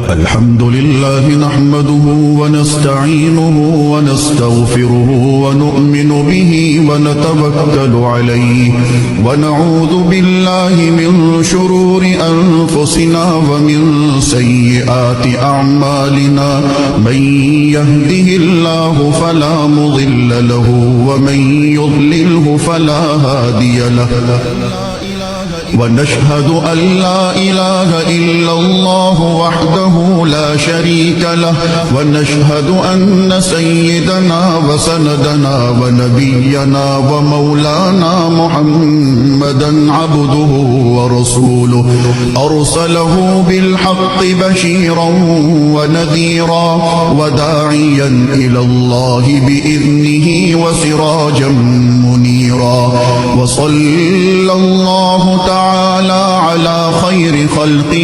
الحمد لله نحمده ونستعينه ونستغفره ونؤمن به ونتوكل عليه ونعوذ بالله من شرور أنفسنا ومن سيئات أعمالنا من يهده الله فلا مضل له ومن يضلله فلا هادي له ونشهد أن لا إله إلا الله وحده لا شريك له ونشهد أن سيدنا وسندنا ونبينا ومولانا محمدا عبده ورسوله أرسله بالحق بشيرا ونذيرا وداعيا إلى الله بإذنه وسراجا منيرا وصلى الله تعالى على خير خلقه